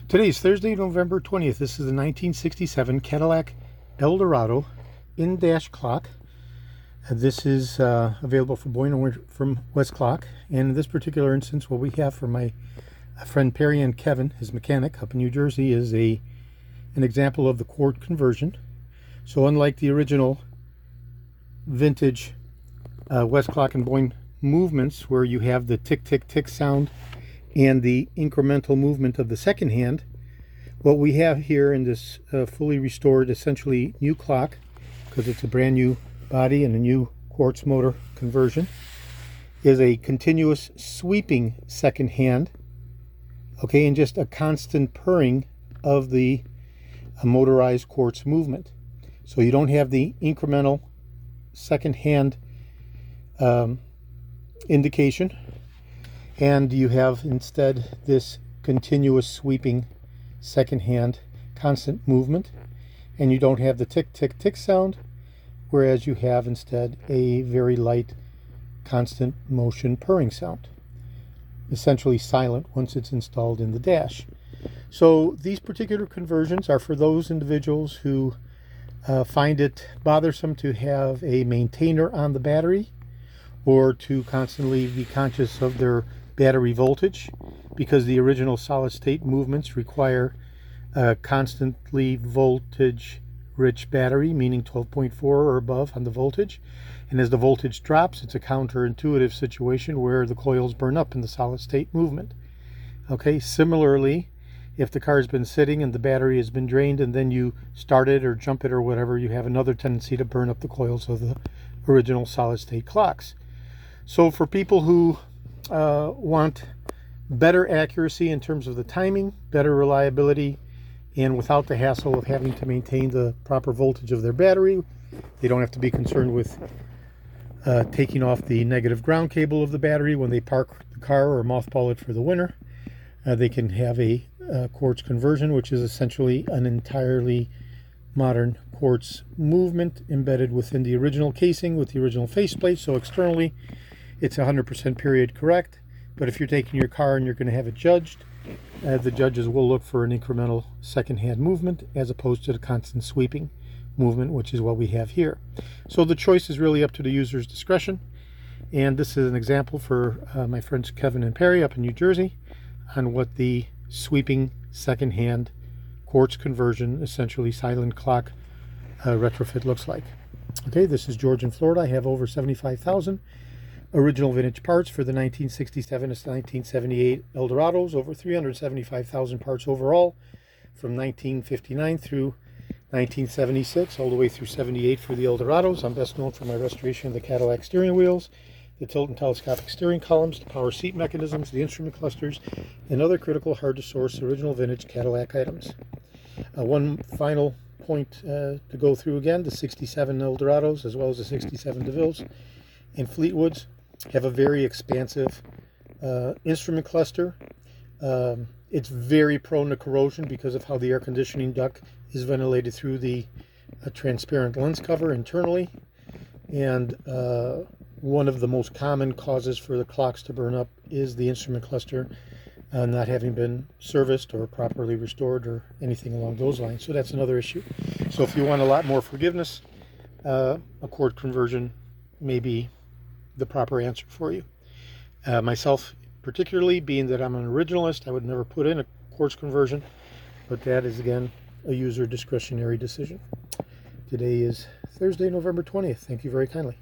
Today is Thursday, November 20th. This is the 1967 Cadillac Eldorado in-dash clock. This is available for Boyne from West Clock. And in this particular instance, what we have for my friend Perry and Kevin, his mechanic up in New Jersey, is an example of the Quartz conversion. So unlike the original vintage West Clock and Boyne movements, where you have the tick, tick, tick sound and the incremental movement of the second hand, what we have here in this fully restored, essentially new clock, because it's a brand new body and a new quartz motor conversion, is a continuous sweeping second hand, okay, and just a constant purring of the motorized quartz movement. So you don't have the incremental second hand indication, and you have instead this continuous sweeping second hand constant movement, and you don't have the tick tick tick sound, whereas you have instead a very light constant motion purring sound, essentially silent once it's installed in the dash. So these particular conversions are for those individuals who find it bothersome to have a maintainer on the battery, or to constantly be conscious of their battery voltage, because the original solid state movements require a constantly voltage rich battery, meaning 12.4 or above on the voltage. And as the voltage drops, it's a counterintuitive situation where the coils burn up in the solid state movement. Okay, similarly, if the car's been sitting and the battery has been drained and then you start it or jump it or whatever, you have another tendency to burn up the coils of the original solid state clocks. So for people who want better accuracy in terms of the timing, better reliability, and without the hassle of having to maintain the proper voltage of their battery, they don't have to be concerned with taking off the negative ground cable of the battery when they park the car or mothball it for the winter. They can have a quartz conversion, which is essentially an entirely modern quartz movement embedded within the original casing with the original faceplate. So externally, it's 100% period correct. But if you're taking your car and you're going to have it judged, the judges will look for an incremental second-hand movement as opposed to the constant sweeping movement, which is what we have here. So the choice is really up to the user's discretion. And this is an example for my friends Kevin and Perry up in New Jersey on what the sweeping second-hand quartz conversion, essentially silent clock retrofit, looks like. Okay, this is George in Florida. I have over 75,000 original vintage parts for the 1967 to 1978 Eldorados, over 375,000 parts overall from 1959 through 1976, all the way through 78 for the Eldorados. I'm best known for my restoration of the Cadillac steering wheels, the tilt and telescopic steering columns, the power seat mechanisms, the instrument clusters, and other critical hard-to-source original vintage Cadillac items. One final point to go through again: the 67 Eldorados as well as the 67 DeVilles and Fleetwoods have a very expansive instrument cluster. It's very prone to corrosion because of how the air conditioning duct is ventilated through the transparent lens cover internally. And one of the most common causes for the clocks to burn up is the instrument cluster not having been serviced or properly restored or anything along those lines. So that's another issue. So if you want a lot more forgiveness, a quartz conversion may be the proper answer for you. Myself particularly, being that I'm an originalist, I would never put in a quartz conversion, but that is again a user discretionary decision. Today is Thursday, November 20th. Thank you very kindly.